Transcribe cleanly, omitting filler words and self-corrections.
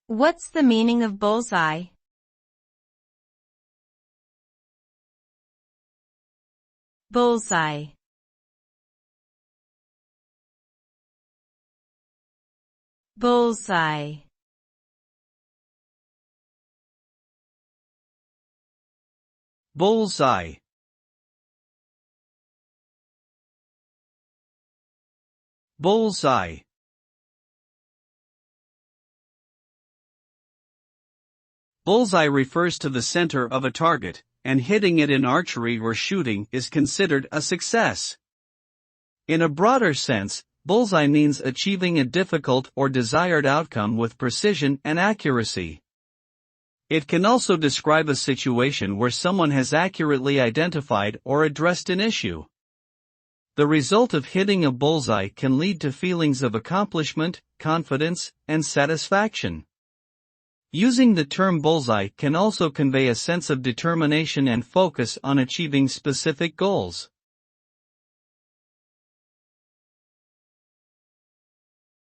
What's the meaning of bullseye? Bullseye. Bullseye. Bullseye. Bullseye. Bullseye refers to the center of a target, and hitting it in archery or shooting is considered a success. In a broader sense, bullseye means achieving a difficult or desired outcome with precision and accuracy. It can also describe a situation where someone has accurately identified or addressed an issue. The result of hitting a bullseye can lead to feelings of accomplishment, confidence, and satisfaction. Using the term bullseye can also convey a sense of determination and focus on achieving specific goals.